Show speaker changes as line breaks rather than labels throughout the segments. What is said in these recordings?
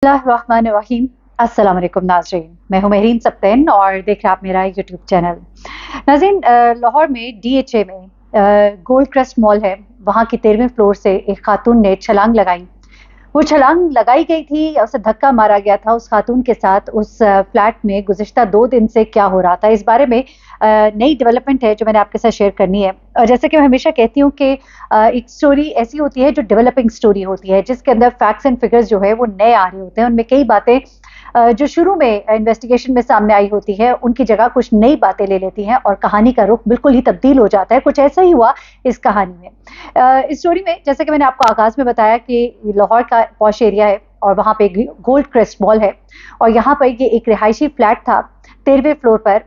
बिस्मिल्लाहिर्रहमानिर्रहीम। अस्सलाम वालेकुम नाज़रीन, मैं हूं महरीन सप्तैन और देख रहे आप मेरा यूट्यूब चैनल। नाज़रीन, लाहौर में DHA में गोल्ड क्रस्ट मॉल है, वहाँ की 13वें फ्लोर से एक खातून ने छलांग लगाई। वो छलांग लगाई गई थी या उसे धक्का मारा गया था। उस खातून के साथ उस फ्लैट में गुज़िश्ता 2 दिन से क्या हो रहा था, इस बारे में नई डेवलपमेंट है जो मैंने आपके साथ शेयर करनी है। और जैसे कि मैं हमेशा कहती हूँ कि एक स्टोरी ऐसी होती है जो डेवलपिंग स्टोरी होती है, जिसके अंदर फैक्ट्स एंड फिगर्स जो है वो नए आ रहे होते हैं। उनमें कई बातें जो शुरू में इन्वेस्टिगेशन में सामने आई होती है, उनकी जगह कुछ नई बातें ले लेती हैं और कहानी का रुख बिल्कुल ही तब्दील हो जाता है। कुछ ऐसा ही हुआ इस कहानी में। इस स्टोरी में जैसे कि मैंने आपको आगाज में बताया कि लाहौर का पॉश एरिया है और वहाँ पे गोल्ड क्रेस्ट मॉल है और यहाँ पर ये एक रिहायशी फ्लैट था 13वें फ्लोर पर।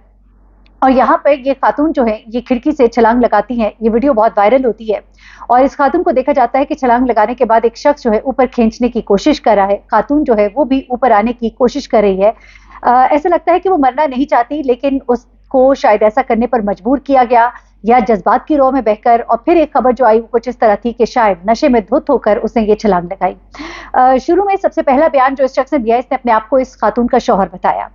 और यहाँ पर ये खातून जो है ये खिड़की से छलांग लगाती हैं। ये वीडियो बहुत वायरल होती है और इस खातून को देखा जाता है कि छलांग लगाने के बाद एक शख्स जो है ऊपर खींचने की कोशिश कर रहा है। खातून जो है वो भी ऊपर आने की कोशिश कर रही है। ऐसा लगता है कि वो मरना नहीं चाहती, लेकिन उसको शायद ऐसा करने पर मजबूर किया गया या जज्बात की रौ में बहकर। और फिर एक खबर जो आई वो कुछ इस तरह थी कि शायद नशे में धुत होकर उसने ये छलांग लगाई। शुरू में सबसे पहला बयान जो इस शख्स ने दिया, इसने अपने आप को इस खातून का शौहर बताया,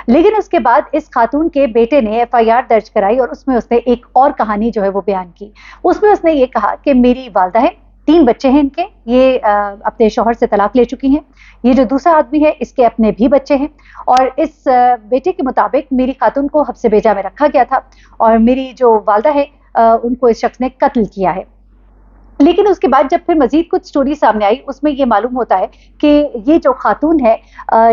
लेकिन उसके बाद इस खातून के बेटे ने FIR दर्ज कराई और उसमें उसने एक और कहानी जो है वो बयान की। उसमें उसने ये कहा कि मेरी वालदा है, 3 बच्चे हैं इनके, ये अपने शौहर से तलाक ले चुकी हैं। ये जो दूसरा आदमी है इसके अपने भी बच्चे हैं और इस बेटे के मुताबिक मेरी खातून को हब्से बेजा में रखा गया था और मेरी जो वालदा है उनको इस शख्स ने कत्ल किया है। लेकिन उसके बाद जब फिर मजीद कुछ स्टोरी सामने आई, उसमें ये मालूम होता है कि ये जो खातून है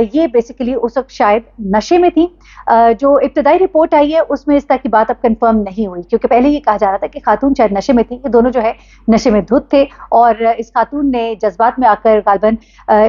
ये बेसिकली उस वक्त शायद नशे में थी। जो इब्तदाई रिपोर्ट आई है उसमें इस तरह की बात अब कंफर्म नहीं हुई, क्योंकि पहले ये कहा जा रहा था कि खातून शायद नशे में थी। ये दोनों जो है नशे में धुत थे और इस खातून ने जज्बात में आकर गालबन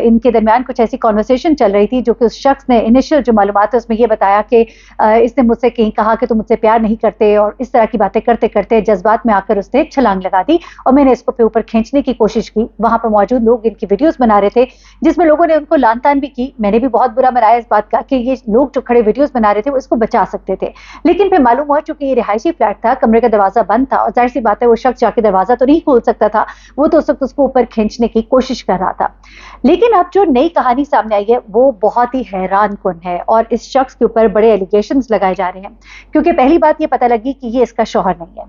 इनके दरमियान कुछ ऐसी कॉन्वर्सेशन चल रही थी जो कि उस शख्स ने इनिशियल जो मालूमात है उसमें ये बताया कि इसने मुझसे कहीं कहा कि तुम मुझसे प्यार नहीं करते, और इस तरह की बातें करते करते जज्बात में आकर उसने छलांग लगा दी और मैंने इसको पे ऊपर खींचने की कोशिश की। वहां पर मौजूद लोग इनकी वीडियोस बना रहे थे जिसमें लोगों ने उनको लान तान भी की। मैंने भी बहुत बुरा मनाया इस बात का कि ये लोग जो खड़े वीडियोस बना रहे थे वो इसको बचा सकते थे, लेकिन फिर मालूम हुआ चूंकि ये रिहायशी फ्लैट था, कमरे का दरवाजा बंद था और जाहिर सी बात है वो शख्स जाके दरवाजा तो नहीं खोल सकता था, वो तो उस वक्त उसको ऊपर खींचने की कोशिश कर रहा था। लेकिन अब जो नई कहानी सामने आई है वो बहुत ही हैरान कुन है और इस शख्स के ऊपर बड़े एलिगेशंस लगाए जा रहे हैं, क्योंकि पहली बात ये पता लगी कि ये इसका शौहर नहीं है।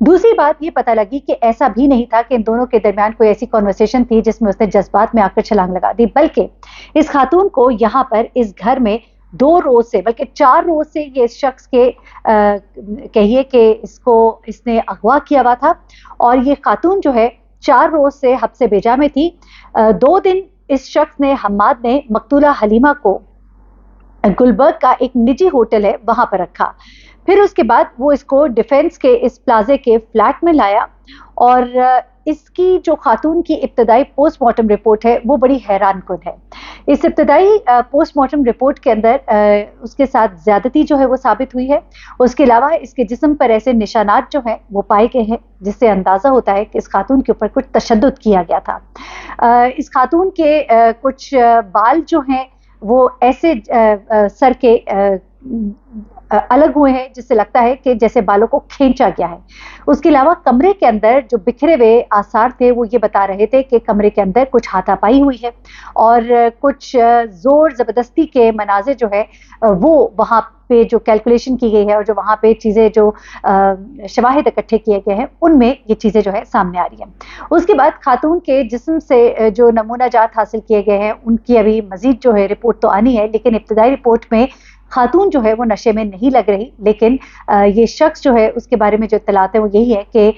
दूसरी बात ये पता लगी कि ऐसा भी नहीं था कि इन दोनों के दरमियान कोई ऐसी कॉन्वर्सेशन थी जिसमें उसने जज्बात में आकर छलांग लगा दी, बल्कि इस खातून को यहाँ पर इस घर में 2 रोज से बल्कि 4 रोज से ये इस शख्स के कहिए कि इसने अगवा किया हुआ था और ये खातून जो है 4 रोज से हब्से बेजा में थी। 2 दिन इस शख्स ने, हम्माद ने, मकतूला हलीमा को गुलबर्ग का एक निजी होटल है वहां पर रखा। फिर उसके बाद वो इसको डिफेंस के इस प्लाजे के फ्लैट में लाया और इसकी जो खातून की इब्तदाई पोस्टमार्टम रिपोर्ट है वो बड़ी हैरान कुन है। इस इब्तदाई पोस्टमार्टम रिपोर्ट के अंदर उसके साथ ज्यादती जो है वो साबित हुई है। उसके अलावा इसके जिस्म पर ऐसे निशानात जो हैं वो पाए गए हैं जिससे अंदाजा होता है कि इस खातून के ऊपर कुछ तशद्दुद किया गया था। इस खातून के कुछ बाल जो हैं वो ऐसे सर के अलग हुए हैं जिससे लगता है कि जैसे बालों को खींचा गया है। उसके अलावा कमरे के अंदर जो बिखरे हुए आसार थे वो ये बता रहे थे कि कमरे के अंदर कुछ हाथापाई हुई है और कुछ जोर जबरदस्ती के मनाजिर जो है वो वहाँ पे जो कैलकुलेशन की गई है और जो वहाँ पे चीज़ें जो शवाहिद इकट्ठे किए गए हैं उनमें ये चीज़ें जो है सामने आ रही हैं। उसके बाद खातून के जिस्म से जो नमूना जात हासिल किए गए हैं उनकी अभी मजीद जो है रिपोर्ट तो आनी है, लेकिन इब्तदाई रिपोर्ट में खातून जो है वो नशे में नहीं लग रही, लेकिन ये शख्स जो है उसके बारे में जो इत्तलात है वो यही है कि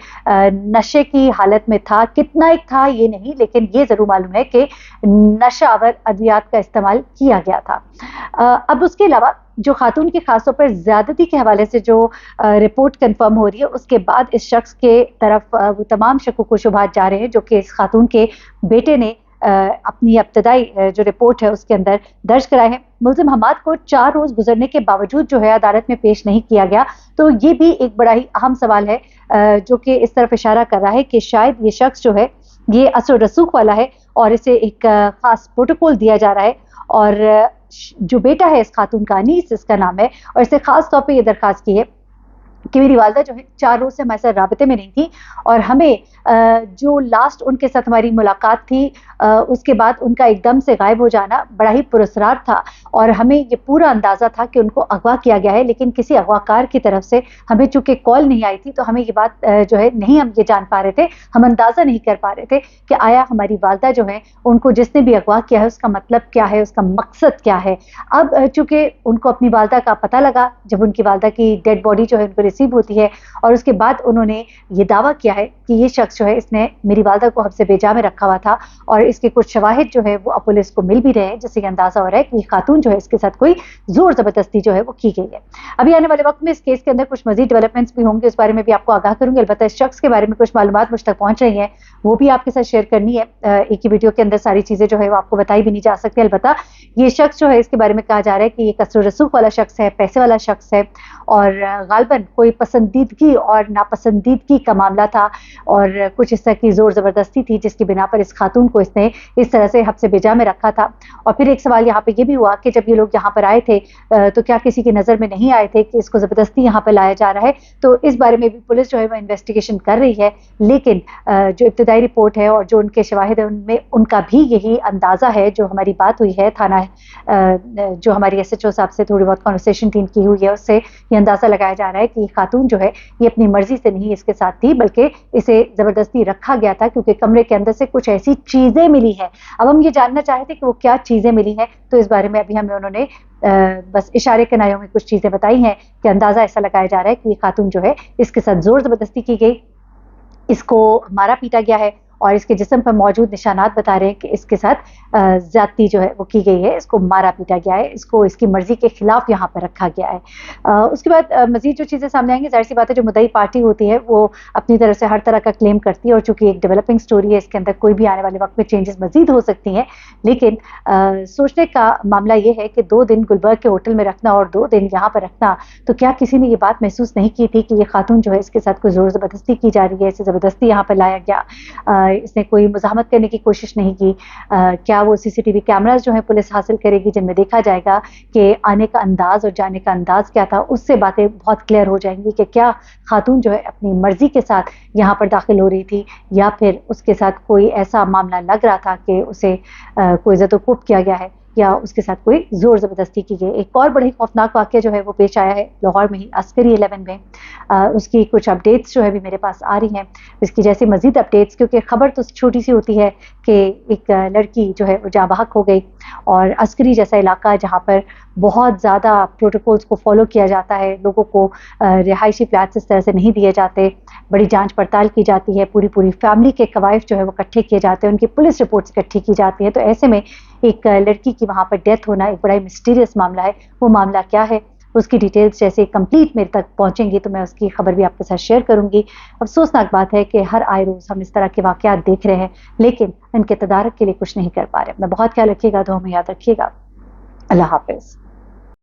नशे की हालत में था। कितना एक था ये नहीं, लेकिन ये जरूर मालूम है कि नशावर अद्वियात का इस्तेमाल किया गया था। अब उसके अलावा जो खातून की खासतौर पर ज्यादती के हवाले से जो रिपोर्ट कंफर्म हो रही है उसके बाद इस शख्स के तरफ वो तमाम शक्कुक व शुबहात जा रहे हैं जो कि इस खातून के बेटे ने अपनी इब्तदाई जो रिपोर्ट है उसके अंदर दर्ज कराए हैं। मुल्जिम हम्माद को 4 रोज गुजरने के बावजूद जो है अदालत में पेश नहीं किया गया, तो ये भी एक बड़ा ही अहम सवाल है जो कि इस तरफ इशारा कर रहा है कि शायद ये शख्स जो है ये असर रसूख वाला है और इसे एक खास प्रोटोकॉल दिया जा रहा है। और जो बेटा है इस खातून का, अनीस इसका नाम है, और इसे खास तौर पर यह दरख्वास्त की है کہ میری والدہ جو ہے 4 روز سے ہمارے ساتھ رابطے میں نہیں تھی، اور ہمیں جو لاسٹ ان کے ساتھ ہماری ملاقات تھی اس کے بعد ان کا ایک دم سے غائب ہو جانا بڑا ہی پراسرار تھا، اور ہمیں یہ پورا اندازہ تھا کہ ان کو اغوا کیا گیا ہے، لیکن کسی اغوا کار کی طرف سے ہمیں چونکہ کال نہیں آئی تھی تو ہمیں یہ بات جو ہے نہیں ہم یہ جان پا رہے تھے، ہم اندازہ نہیں کر پا رہے تھے کہ آیا ہماری والدہ جو ہے ان کو جس نے بھی اغوا کیا ہے اس کا مطلب کیا ہے، اس کا مقصد کیا ہے۔ اب چونکہ ان کو اپنی والدہ کا پتہ لگا جب ان کی والدہ کی ڈیڈ باڈی جو ہے ان کو ریسیو ہوتی ہے، اور اس کے بعد انہوں نے یہ دعویٰ کیا ہے کہ یہ شخص جو ہے اس نے میری والدہ کو حبس بیجا میں رکھا ہوا تھا، اور اس کے کچھ شواہد جو ہے وہ اب پولیس کو مل بھی رہے ہیں، جس سے یہ اندازہ ہو رہا ہے کہ یہ خاتون جو ہے اس کے ساتھ کوئی زور زبردستی جو ہے وہ کی گئی ہے۔ ابھی آنے والے وقت میں اس کیس کے اندر کچھ مزید ڈیولپمنٹس بھی ہوں گے، اس بارے میں بھی آپ کو آگاہ کروں گی، البتہ اس شخص کے بارے میں کچھ معلومات مجھ تک پہنچ رہی ہیں وہ بھی آپ کے ساتھ شیئر کرنی ہے۔ ایک ہی ویڈیو کے اندر ساری چیزیں جو ہے وہ آپ کو بتائی بھی نہیں جا سکتی، البتہ یہ شخص جو ہے اس کے بارے میں کہا جا رہا ہے کہ یہ کثر و رسوخ والا شخص ہے، پیسے والا شخص ہے، اور غالباً کوئی پسندیدگی اور ناپسندیدگی کا معاملہ تھا، اور کچھ اس طرح کی زور زبردستی تھی جس کی بنا پر اس خاتون کو اس نے اس طرح سے حبس بیجا میں رکھا تھا۔ اور پھر ایک سوال یہاں پہ یہ بھی ہوا کہ جب یہ لوگ یہاں پر آئے تھے تو کیا کسی کی نظر میں نہیں آئے تھے کہ اس کو زبردستی یہاں پہ لایا جا رہا ہے؟ تو اس بارے میں بھی پولیس جو ہے وہ انویسٹیگیشن کر رہی ہے، لیکن جو ابتدائی رپورٹ ہے اور جو ان کے شواہد ہیں ان میں ان کا بھی یہی اندازہ ہے۔ جو ہماری بات ہوئی ہے تھانہ جو ہماری ایس ایچ او صاحب سے تھوڑی بہت کنورسیشن ٹیم کی ہوئی ہے، اس سے یہ اندازہ لگایا جا رہا ہے کہ یہ خاتون جو ہے یہ اپنی مرضی سے نہیں اس کے ساتھ تھی، بلکہ اسے زبردستی رکھا گیا تھا کیونکہ کمرے کے اندر سے کچھ ایسی چیزیں ملی ہیں۔ اب ہم یہ جاننا چاہتے تھے کہ وہ کیا چیزیں ملی ہیں، تو اس بارے میں ابھی ہمیں انہوں نے بس اشارے کنایوں میں کچھ چیزیں بتائی ہیں کہ اندازہ ایسا لگایا جا رہا ہے کہ یہ خاتون جو ہے اس کے ساتھ زور زبردستی کی گئی، اس کو مارا پیٹا گیا ہے، اور اس کے جسم پر موجود نشانات بتا رہے ہیں کہ اس کے ساتھ زیادتی جو ہے وہ کی گئی ہے، اس کو مارا پیٹا گیا ہے، اس کو اس کی مرضی کے خلاف یہاں پر رکھا گیا ہے۔ اس کے بعد مزید جو چیزیں سامنے آئیں گی، ظاہر سی بات ہے جو مدعی پارٹی ہوتی ہے وہ اپنی طرف سے ہر طرح کا کلیم کرتی ہے، اور چونکہ ایک ڈیولپنگ سٹوری ہے اس کے اندر کوئی بھی آنے والے وقت میں چینجز مزید ہو سکتی ہیں، لیکن سوچنے کا معاملہ یہ ہے کہ 2 دن گلبرگ کے ہوٹل میں رکھنا اور 2 دن یہاں پر رکھنا، تو کیا کسی نے یہ بات محسوس نہیں کی تھی کہ یہ خاتون جو ہے اس کے ساتھ کوئی زور زبردستی کی جا رہی ہے، اسے زبردستی یہاں پر لایا گیا، اس نے کوئی مزاحمت کرنے کی کوشش نہیں کی؟ کیا وہ سی سی ٹی وی کیمراز جو ہیں پولیس حاصل کرے گی جن میں دیکھا جائے گا کہ آنے کا انداز اور جانے کا انداز کیا تھا؟ اس سے باتیں بہت کلیئر ہو جائیں گی کہ کیا خاتون جو ہے اپنی مرضی کے ساتھ یہاں پر داخل ہو رہی تھی، یا پھر اس کے ساتھ کوئی ایسا معاملہ لگ رہا تھا کہ اسے کوئی زد و کوب کیا گیا ہے، یا اس کے ساتھ کوئی زور زبردستی کی گئی۔ ایک اور بڑی خوفناک واقعہ جو ہے وہ پیش آیا ہے لاہور میں ہی عسکری 11 میں، اس کی کچھ اپڈیٹس جو ہے بھی میرے پاس آ رہی ہیں، اس کی جیسی مزید اپڈیٹس، کیونکہ خبر تو چھوٹی سی ہوتی ہے کہ ایک لڑکی جو ہے وہ جاں بحق ہو گئی، اور عسکری جیسا علاقہ جہاں پر بہت زیادہ پروٹوکولز کو فالو کیا جاتا ہے، لوگوں کو رہائشی فلیٹس اس طرح سے نہیں دیے جاتے، بڑی جانچ پڑتال کی جاتی ہے، پوری فیملی کے قوائف جو ہے وہ اکٹھے کیے جاتے ہیں، ان کی پولیس رپورٹس اکٹھی کی جاتی ہیں، تو ایسے میں ایک لڑکی کی وہاں پر ڈیتھ ہونا ایک بڑا ہی مسٹیریس معاملہ ہے۔ وہ معاملہ کیا ہے، اس کی ڈیٹیلز جیسے کمپلیٹ میرے تک پہنچیں گی تو میں اس کی خبر بھی آپ کے ساتھ شیئر کروں گی۔ افسوسناک بات ہے کہ ہر آئے روز ہم اس طرح کے واقعات دیکھ رہے ہیں، لیکن ان کے تدارک کے لیے کچھ نہیں کر پا رہے۔ اپنا بہت خیال رکھیے گا، دعاؤں میں یاد رکھیے گا۔ اللہ حافظ۔